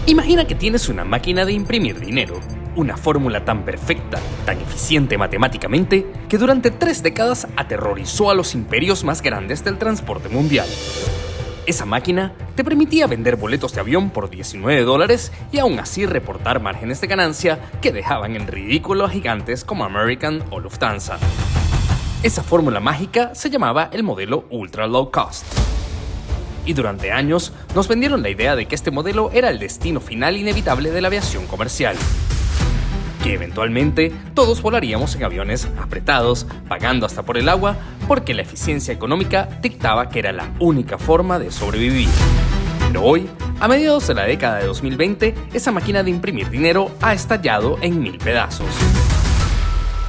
Imagina que tienes una máquina de imprimir dinero, una fórmula tan perfecta, tan eficiente matemáticamente, que durante 3 décadas aterrorizó a los imperios más grandes del transporte mundial. Esa máquina te permitía vender boletos de avión por $19 y aún así reportar márgenes de ganancia que dejaban en ridículo a gigantes como American o Lufthansa. Esa fórmula mágica se llamaba el modelo Ultra Low Cost. Y durante años nos vendieron la idea de que este modelo era el destino final inevitable de la aviación comercial. Que eventualmente todos volaríamos en aviones apretados, pagando hasta por el agua, porque la eficiencia económica dictaba que era la única forma de sobrevivir. Pero hoy, a mediados de la década de 2020, esa máquina de imprimir dinero ha estallado en 1000 pedazos.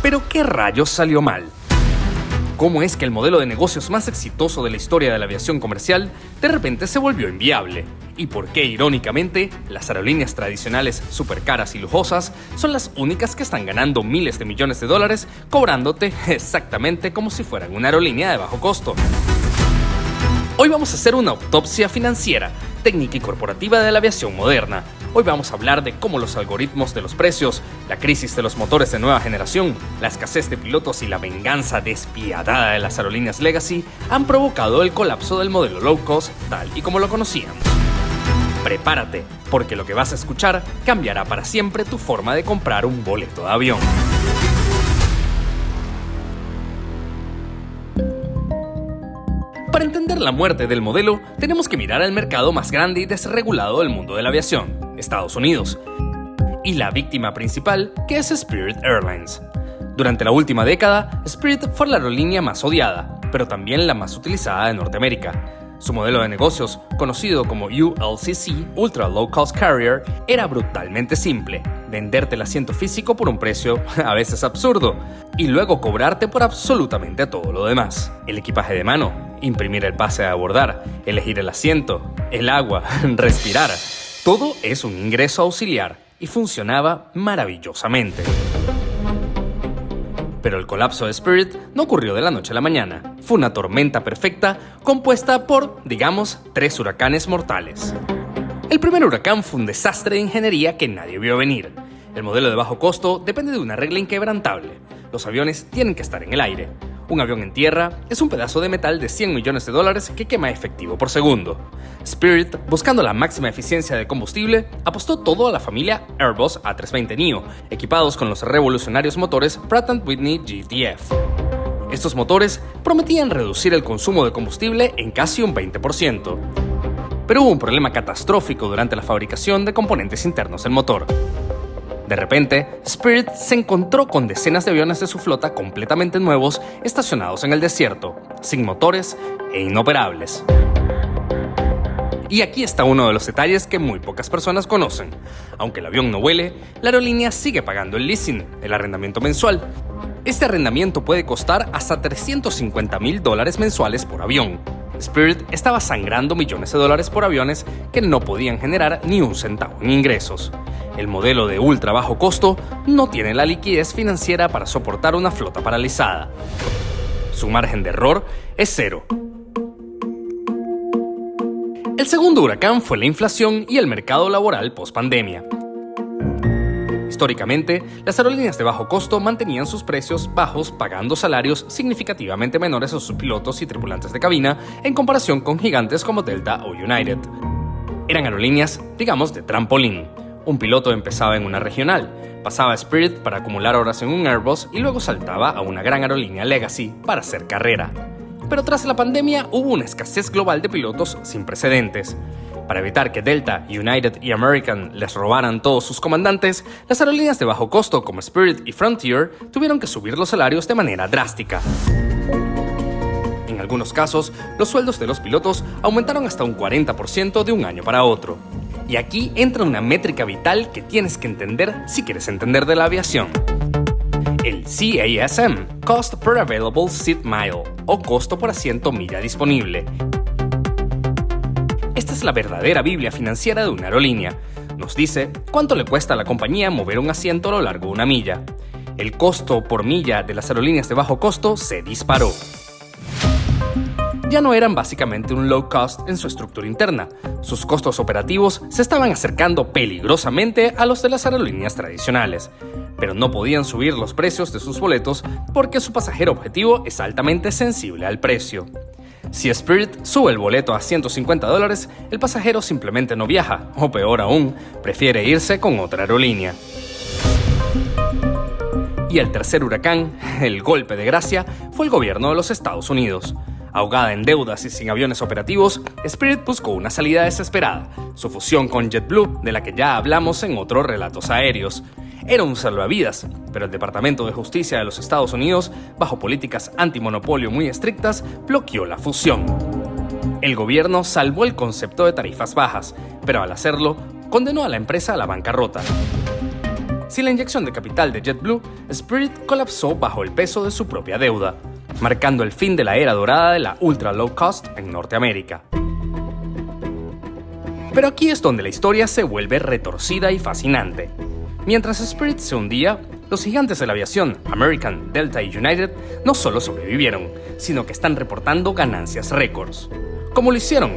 ¿Pero qué rayos salió mal? ¿Cómo es que el modelo de negocios más exitoso de la historia de la aviación comercial de repente se volvió inviable? ¿Y por qué, irónicamente, las aerolíneas tradicionales supercaras y lujosas son las únicas que están ganando miles de millones de dólares cobrándote exactamente como si fueran una aerolínea de bajo costo? Hoy vamos a hacer una autopsia financiera, técnica y corporativa de la aviación moderna. Hoy vamos a hablar de cómo los algoritmos de los precios, la crisis de los motores de nueva generación, la escasez de pilotos y la venganza despiadada de las aerolíneas legacy han provocado el colapso del modelo low cost tal y como lo conocíamos. Prepárate, porque lo que vas a escuchar cambiará para siempre tu forma de comprar un boleto de avión. Para entender la muerte del modelo, tenemos que mirar al mercado más grande y desregulado del mundo de la aviación, Estados Unidos, y la víctima principal, que es Spirit Airlines. Durante la última década, Spirit fue la aerolínea más odiada, pero también la más utilizada de Norteamérica. Su modelo de negocios, conocido como ULCC, Ultra Low Cost Carrier, era brutalmente simple: venderte el asiento físico por un precio a veces absurdo, y luego cobrarte por absolutamente todo lo demás. El equipaje de mano, imprimir el pase de abordar, elegir el asiento, el agua, respirar. Todo es un ingreso auxiliar y funcionaba maravillosamente. Pero el colapso de Spirit no ocurrió de la noche a la mañana. Fue una tormenta perfecta compuesta por, digamos, 3 huracanes mortales. El primer huracán fue un desastre de ingeniería que nadie vio venir. El modelo de bajo costo depende de una regla inquebrantable: los aviones tienen que estar en el aire. Un avión en tierra es un pedazo de metal de $100 millones que quema efectivo por segundo. Spirit, buscando la máxima eficiencia de combustible, apostó todo a la familia Airbus A320neo, equipados con los revolucionarios motores Pratt & Whitney GTF. Estos motores prometían reducir el consumo de combustible en casi un 20%. Pero hubo un problema catastrófico durante la fabricación de componentes internos del motor. De repente, Spirit se encontró con decenas de aviones de su flota completamente nuevos estacionados en el desierto, sin motores e inoperables. Y aquí está uno de los detalles que muy pocas personas conocen. Aunque el avión no vuele, la aerolínea sigue pagando el leasing, el arrendamiento mensual. Este arrendamiento puede costar hasta $350,000 mensuales por avión. Spirit estaba sangrando millones de dólares por aviones que no podían generar ni un centavo en ingresos. El modelo de ultra bajo costo no tiene la liquidez financiera para soportar una flota paralizada. Su margen de error es 0. El segundo huracán fue la inflación y el mercado laboral post-pandemia. Históricamente, las aerolíneas de bajo costo mantenían sus precios bajos pagando salarios significativamente menores a sus pilotos y tripulantes de cabina en comparación con gigantes como Delta o United. Eran aerolíneas, digamos, de trampolín. Un piloto empezaba en una regional, pasaba a Spirit para acumular horas en un Airbus y luego saltaba a una gran aerolínea Legacy para hacer carrera. Pero tras la pandemia hubo una escasez global de pilotos sin precedentes. Para evitar que Delta, United y American les robaran todos sus comandantes, las aerolíneas de bajo costo como Spirit y Frontier tuvieron que subir los salarios de manera drástica. En algunos casos, los sueldos de los pilotos aumentaron hasta un 40% de un año para otro. Y aquí entra una métrica vital que tienes que entender si quieres entender de la aviación. El CASM, Cost per Available Seat Mile, o costo por asiento milla disponible. Esta es la verdadera Biblia financiera de una aerolínea. Nos dice cuánto le cuesta a la compañía mover un asiento a lo largo de una milla. El costo por milla de las aerolíneas de bajo costo se disparó. ya no eran básicamente un low cost en su estructura interna. Sus costos operativos se estaban acercando peligrosamente a los de las aerolíneas tradicionales, pero no podían subir los precios de sus boletos porque su pasajero objetivo es altamente sensible al precio. Si Spirit sube el boleto a $150, el pasajero simplemente no viaja, o peor aún, prefiere irse con otra aerolínea. Y el tercer huracán, el golpe de gracia, fue el gobierno de los Estados Unidos. Ahogada en deudas y sin aviones operativos, Spirit buscó una salida desesperada, su fusión con JetBlue, de la que ya hablamos en otros relatos aéreos. Era un salvavidas, pero el Departamento de Justicia de los Estados Unidos, bajo políticas antimonopolio muy estrictas, bloqueó la fusión. El gobierno salvó el concepto de tarifas bajas, pero al hacerlo, condenó a la empresa a la bancarrota. Sin la inyección de capital de JetBlue, Spirit colapsó bajo el peso de su propia deuda, marcando el fin de la era dorada de la ultra low cost en Norteamérica. Pero aquí es donde la historia se vuelve retorcida y fascinante. Mientras Spirit se hundía, los gigantes de la aviación, American, Delta y United, no solo sobrevivieron, sino que están reportando ganancias récords. ¿Cómo lo hicieron?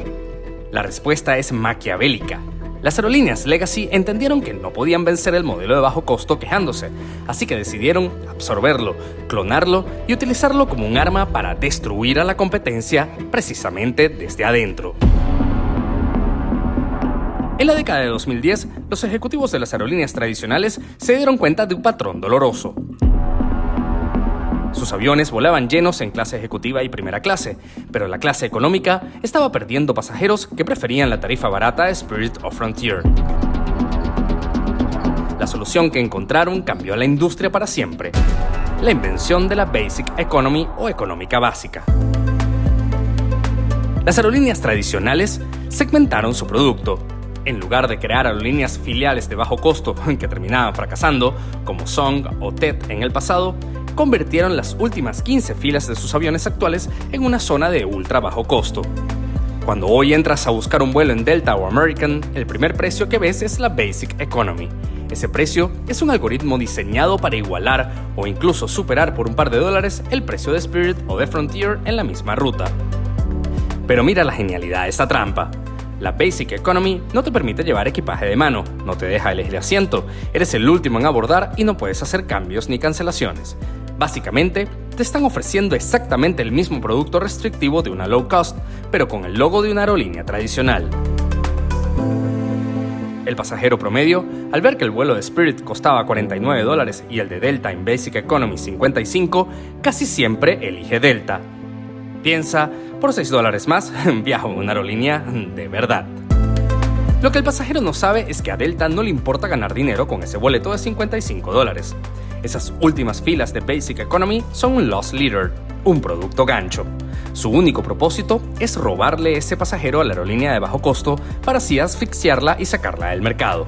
La respuesta es maquiavélica. Las aerolíneas Legacy entendieron que no podían vencer el modelo de bajo costo quejándose, así que decidieron absorberlo, clonarlo y utilizarlo como un arma para destruir a la competencia precisamente desde adentro. En la década de 2010, los ejecutivos de las aerolíneas tradicionales se dieron cuenta de un patrón doloroso. Sus aviones volaban llenos en clase ejecutiva y primera clase, pero la clase económica estaba perdiendo pasajeros que preferían la tarifa barata Spirit o Frontier. La solución que encontraron cambió a la industria para siempre: la invención de la Basic Economy o económica básica. Las aerolíneas tradicionales segmentaron su producto. En lugar de crear aerolíneas filiales de bajo costo que terminaban fracasando, como Song o TED en el pasado, convirtieron las últimas 15 filas de sus aviones actuales en una zona de ultra bajo costo. Cuando hoy entras a buscar un vuelo en Delta o American, el primer precio que ves es la Basic Economy. Ese precio es un algoritmo diseñado para igualar o incluso superar por un par de dólares el precio de Spirit o de Frontier en la misma ruta. Pero mira la genialidad de esta trampa. La Basic Economy no te permite llevar equipaje de mano, no te deja elegir asiento, eres el último en abordar y no puedes hacer cambios ni cancelaciones. Básicamente, te están ofreciendo exactamente el mismo producto restrictivo de una low cost, pero con el logo de una aerolínea tradicional. El pasajero promedio, al ver que el vuelo de Spirit costaba $49 y el de Delta en Basic Economy $55, casi siempre elige Delta. Piensa, por $6 más, viajo en una aerolínea de verdad. Lo que el pasajero no sabe es que a Delta no le importa ganar dinero con ese boleto de $55. Esas últimas filas de Basic Economy son un loss leader, un producto gancho. Su único propósito es robarle ese pasajero a la aerolínea de bajo costo para así asfixiarla y sacarla del mercado.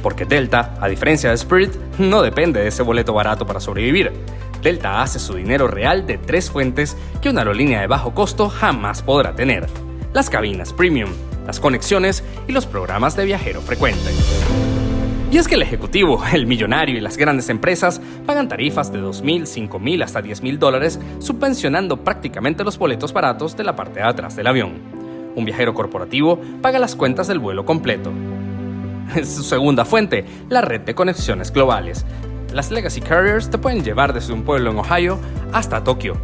Porque Delta, a diferencia de Spirit, no depende de ese boleto barato para sobrevivir. Delta hace su dinero real de 3 fuentes que una aerolínea de bajo costo jamás podrá tener: las cabinas premium, las conexiones y los programas de viajero frecuente. Y es que el ejecutivo, el millonario y las grandes empresas pagan tarifas de $2,000, $5,000 hasta $10,000, subvencionando prácticamente los boletos baratos de la parte de atrás del avión. Un viajero corporativo paga las cuentas del vuelo completo. Su segunda fuente, la red de conexiones globales. Las Legacy Carriers te pueden llevar desde un pueblo en Ohio hasta Tokio,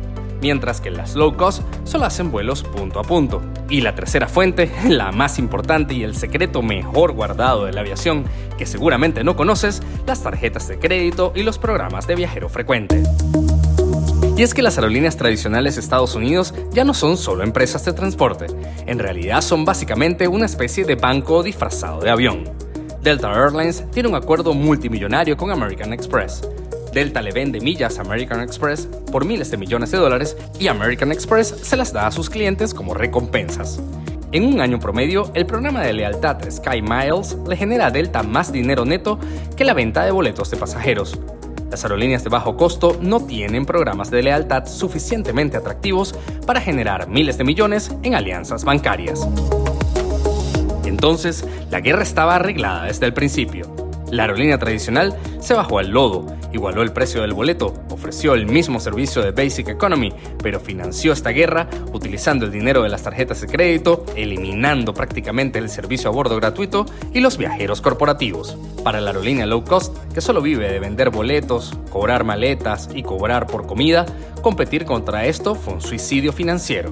mientras que las low cost solo hacen vuelos punto a punto. Y la tercera fuente, la más importante y el secreto mejor guardado de la aviación, que seguramente no conoces: las tarjetas de crédito y los programas de viajero frecuente. Y es que las aerolíneas tradicionales de Estados Unidos ya no son solo empresas de transporte, en realidad son básicamente una especie de banco disfrazado de avión. Delta Airlines tiene un acuerdo multimillonario con American Express. Delta le vende millas a American Express por miles de millones de dólares y American Express se las da a sus clientes como recompensas. En un año promedio, el programa de lealtad Sky Miles le genera a Delta más dinero neto que la venta de boletos de pasajeros. Las aerolíneas de bajo costo no tienen programas de lealtad suficientemente atractivos para generar miles de millones en alianzas bancarias. Entonces, la guerra estaba arreglada desde el principio. La aerolínea tradicional se bajó al lodo, igualó el precio del boleto, ofreció el mismo servicio de Basic Economy, pero financió esta guerra utilizando el dinero de las tarjetas de crédito, eliminando prácticamente el servicio a bordo gratuito y los viajeros corporativos. Para la aerolínea low cost, que solo vive de vender boletos, cobrar maletas y cobrar por comida, competir contra esto fue un suicidio financiero.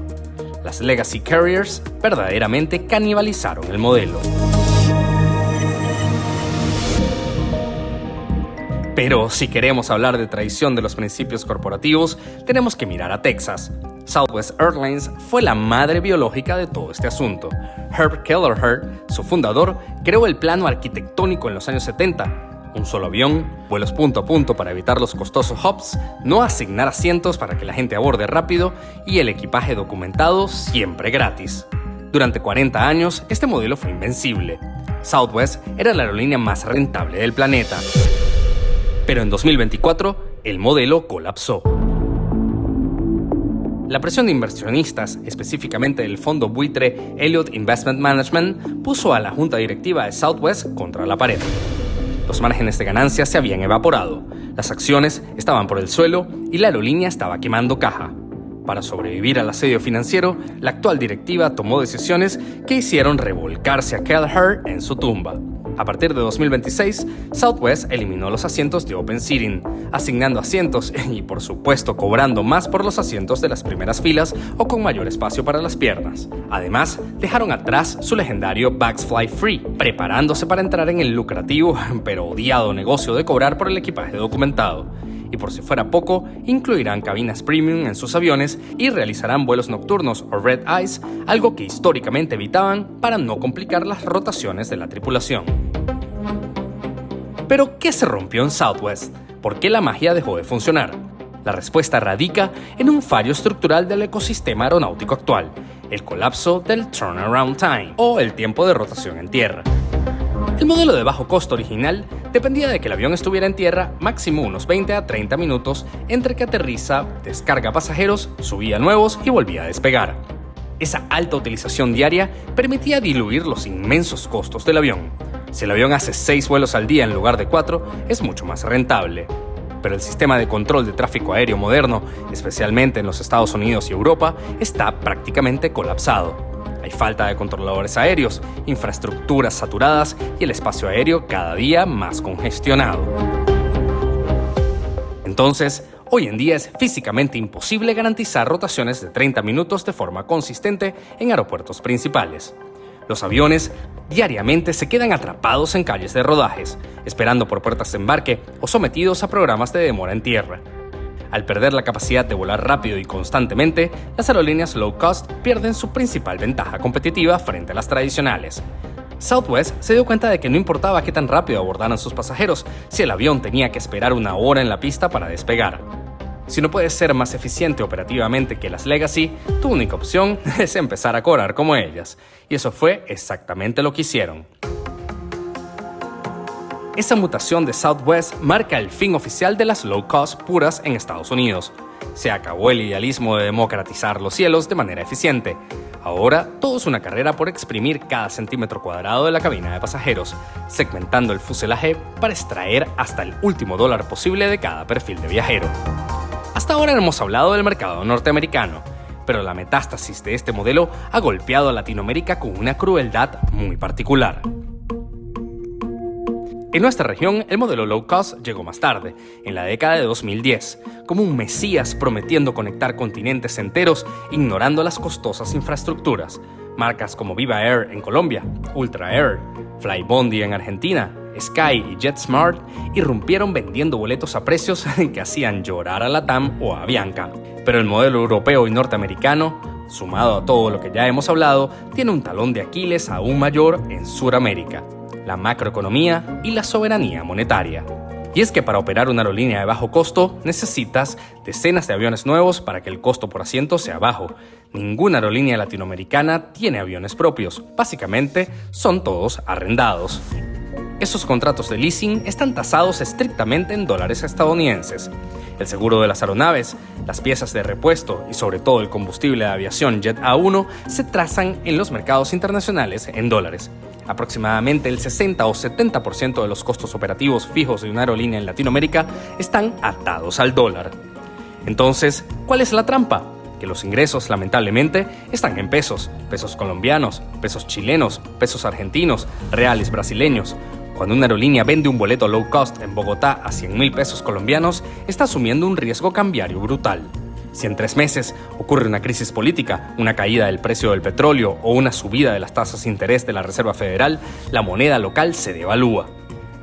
Las legacy carriers verdaderamente canibalizaron el modelo. Pero si queremos hablar de traición de los principios corporativos, tenemos que mirar a Texas. Southwest Airlines fue la madre biológica de todo este asunto. Herb Kelleher, su fundador, creó el plano arquitectónico en los años 70. Un solo avión, vuelos punto a punto para evitar los costosos hubs, no asignar asientos para que la gente aborde rápido y el equipaje documentado siempre gratis. Durante 40 años, este modelo fue invencible. Southwest era la aerolínea más rentable del planeta. Pero en 2024, el modelo colapsó. La presión de inversionistas, específicamente del fondo buitre Elliott Investment Management, puso a la junta directiva de Southwest contra la pared. Los márgenes de ganancia se habían evaporado, las acciones estaban por el suelo y la aerolínea estaba quemando caja. Para sobrevivir al asedio financiero, la actual directiva tomó decisiones que hicieron revolcarse a Kelleher en su tumba. A partir de 2026, Southwest eliminó los asientos de Open Seating, asignando asientos y, por supuesto, cobrando más por los asientos de las primeras filas o con mayor espacio para las piernas. Además, dejaron atrás su legendario Bags Fly Free, preparándose para entrar en el lucrativo pero odiado negocio de cobrar por el equipaje documentado. Y por si fuera poco, incluirán cabinas premium en sus aviones y realizarán vuelos nocturnos o red eyes, algo que históricamente evitaban para no complicar las rotaciones de la tripulación. ¿Pero qué se rompió en Southwest? ¿Por qué la magia dejó de funcionar? La respuesta radica en un fallo estructural del ecosistema aeronáutico actual, el colapso del turnaround time, o el tiempo de rotación en tierra. El modelo de bajo costo original dependía de que el avión estuviera en tierra máximo unos 20 a 30 minutos entre que aterriza, descarga pasajeros, subía nuevos y volvía a despegar. Esa alta utilización diaria permitía diluir los inmensos costos del avión. Si el avión hace 6 vuelos al día en lugar de 4, es mucho más rentable. Pero el sistema de control de tráfico aéreo moderno, especialmente en los Estados Unidos y Europa, está prácticamente colapsado. Hay falta de controladores aéreos, infraestructuras saturadas y el espacio aéreo cada día más congestionado. Entonces, hoy en día es físicamente imposible garantizar rotaciones de 30 minutos de forma consistente en aeropuertos principales. Los aviones diariamente se quedan atrapados en calles de rodajes, esperando por puertas de embarque o sometidos a programas de demora en tierra. Al perder la capacidad de volar rápido y constantemente, las aerolíneas low cost pierden su principal ventaja competitiva frente a las tradicionales. Southwest se dio cuenta de que no importaba qué tan rápido abordaran sus pasajeros si el avión tenía que esperar una hora en la pista para despegar. Si no puedes ser más eficiente operativamente que las Legacy, tu única opción es empezar a cobrar como ellas. Y eso fue exactamente lo que hicieron. Esa mutación de Southwest marca el fin oficial de las low cost puras en Estados Unidos. Se acabó el idealismo de democratizar los cielos de manera eficiente. Ahora todo es una carrera por exprimir cada centímetro cuadrado de la cabina de pasajeros, segmentando el fuselaje para extraer hasta el último dólar posible de cada perfil de viajero. Hasta ahora hemos hablado del mercado norteamericano, pero la metástasis de este modelo ha golpeado a Latinoamérica con una crueldad muy particular. En nuestra región, el modelo low cost llegó más tarde, en la década de 2010, como un mesías prometiendo conectar continentes enteros, ignorando las costosas infraestructuras. Marcas como Viva Air en Colombia, Ultra Air, Flybondi en Argentina, Sky y JetSmart irrumpieron vendiendo boletos a precios que hacían llorar a LATAM o a Avianca. Pero el modelo europeo y norteamericano, sumado a todo lo que ya hemos hablado, tiene un talón de Aquiles aún mayor en Sudamérica: la macroeconomía y la soberanía monetaria. Y es que para operar una aerolínea de bajo costo necesitas decenas de aviones nuevos para que el costo por asiento sea bajo. Ninguna aerolínea latinoamericana tiene aviones propios, básicamente son todos arrendados. Esos contratos de leasing están tasados estrictamente en dólares estadounidenses. El seguro de las aeronaves, las piezas de repuesto y sobre todo el combustible de aviación Jet A1 se trazan en los mercados internacionales en dólares. Aproximadamente el 60 o 70% de los costos operativos fijos de una aerolínea en Latinoamérica están atados al dólar. Entonces, ¿cuál es la trampa? Que los ingresos, lamentablemente, están en pesos colombianos, pesos chilenos, pesos argentinos, reales brasileños. Cuando una aerolínea vende un boleto low cost en Bogotá a 100.000 pesos colombianos, está asumiendo un riesgo cambiario brutal. Si en 3 meses ocurre una crisis política, una caída del precio del petróleo o una subida de las tasas de interés de la Reserva Federal, la moneda local se devalúa.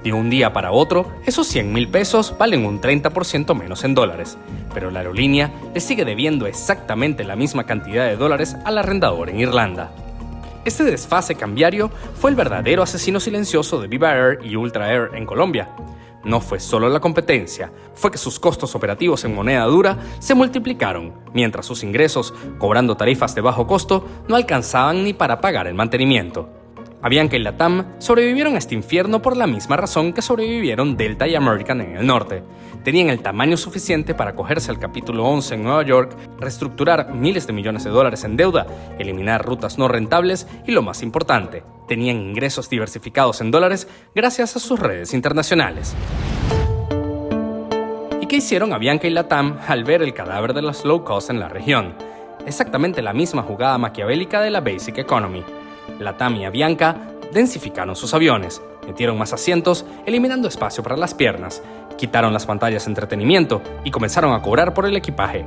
De un día para otro, esos 100.000 pesos valen un 30% menos en dólares, pero la aerolínea le sigue debiendo exactamente la misma cantidad de dólares al arrendador en Irlanda. Este desfase cambiario fue el verdadero asesino silencioso de Viva Air y Ultra Air en Colombia. No fue solo la competencia, fue que sus costos operativos en moneda dura se multiplicaron, mientras sus ingresos, cobrando tarifas de bajo costo, no alcanzaban ni para pagar el mantenimiento. Avianca y LATAM sobrevivieron a este infierno por la misma razón que sobrevivieron Delta y American en el norte. Tenían el tamaño suficiente para acogerse al capítulo 11 en Nueva York, reestructurar miles de millones de dólares en deuda, eliminar rutas no rentables y, lo más importante, tenían ingresos diversificados en dólares gracias a sus redes internacionales. ¿Y qué hicieron Avianca y LATAM al ver el cadáver de las low cost en la región? Exactamente la misma jugada maquiavélica de la Basic Economy. LATAM y Avianca densificaron sus aviones, metieron más asientos, eliminando espacio para las piernas, quitaron las pantallas de entretenimiento y comenzaron a cobrar por el equipaje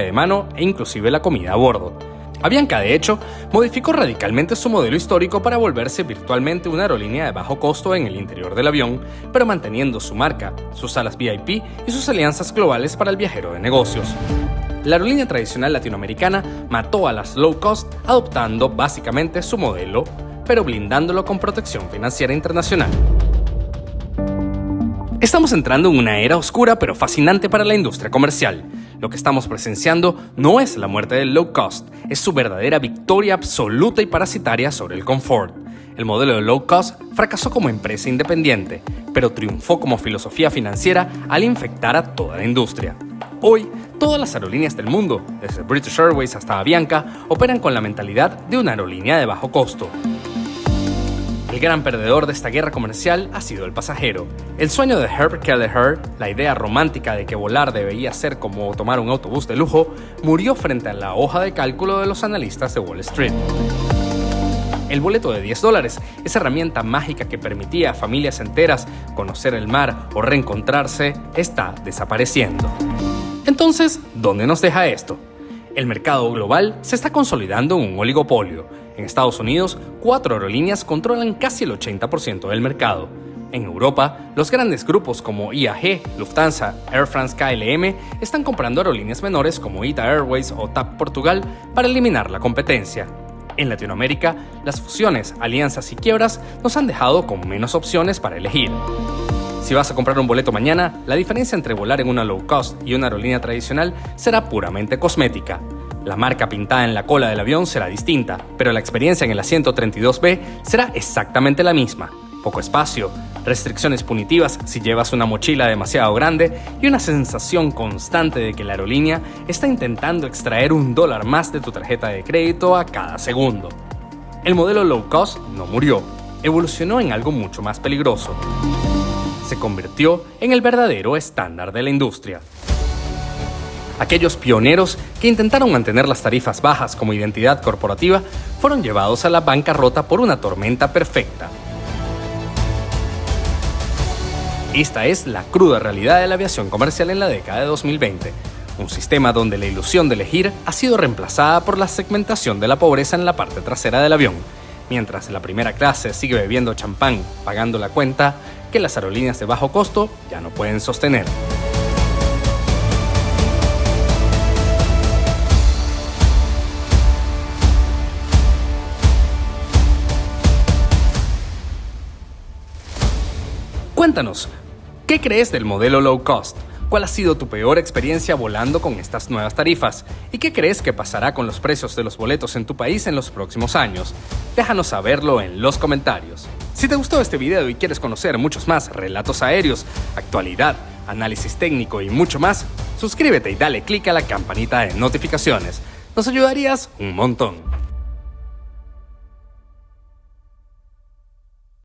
de mano e inclusive la comida a bordo. Avianca, de hecho, modificó radicalmente su modelo histórico para volverse virtualmente una aerolínea de bajo costo en el interior del avión, pero manteniendo su marca, sus salas VIP y sus alianzas globales para el viajero de negocios. La aerolínea tradicional latinoamericana mató a las low cost adoptando básicamente su modelo, pero blindándolo con protección financiera internacional. Estamos entrando en una era oscura pero fascinante para la industria comercial. Lo que estamos presenciando no es la muerte del low cost, es su verdadera victoria absoluta y parasitaria sobre el confort. El modelo de low cost fracasó como empresa independiente, pero triunfó como filosofía financiera al infectar a toda la industria. Hoy, todas las aerolíneas del mundo, desde British Airways hasta Avianca, operan con la mentalidad de una aerolínea de bajo costo. El gran perdedor de esta guerra comercial ha sido el pasajero. El sueño de Herbert Kelleher, la idea romántica de que volar debía ser como tomar un autobús de lujo, murió frente a la hoja de cálculo de los analistas de Wall Street. El boleto de $10, esa herramienta mágica que permitía a familias enteras conocer el mar o reencontrarse, está desapareciendo. Entonces, ¿dónde nos deja esto? El mercado global se está consolidando en un oligopolio. En Estados Unidos, 4 aerolíneas controlan casi el 80% del mercado. En Europa, los grandes grupos como IAG, Lufthansa, Air France KLM están comprando aerolíneas menores como ITA Airways o TAP Portugal para eliminar la competencia. En Latinoamérica, las fusiones, alianzas y quiebras nos han dejado con menos opciones para elegir. Si vas a comprar un boleto mañana, la diferencia entre volar en una low cost y una aerolínea tradicional será puramente cosmética. La marca pintada en la cola del avión será distinta, pero la experiencia en el asiento 32B será exactamente la misma. Poco espacio, restricciones punitivas si llevas una mochila demasiado grande y una sensación constante de que la aerolínea está intentando extraer $1 más de tu tarjeta de crédito a cada segundo. El modelo low cost no murió, evolucionó en algo mucho más peligroso. Se convirtió en el verdadero estándar de la industria. Aquellos pioneros que intentaron mantener las tarifas bajas como identidad corporativa fueron llevados a la bancarrota por una tormenta perfecta. Esta es la cruda realidad de la aviación comercial en la década de 2020. Un sistema donde la ilusión de elegir ha sido reemplazada por la segmentación de la pobreza en la parte trasera del avión, mientras la primera clase sigue bebiendo champán, pagando la cuenta que las aerolíneas de bajo costo ya no pueden sostener. Cuéntanos, ¿qué crees del modelo low cost? ¿Cuál ha sido tu peor experiencia volando con estas nuevas tarifas? ¿Y qué crees que pasará con los precios de los boletos en tu país en los próximos años? Déjanos saberlo en los comentarios. Si te gustó este video y quieres conocer muchos más relatos aéreos, actualidad, análisis técnico y mucho más, suscríbete y dale click a la campanita de notificaciones. Nos ayudarías un montón.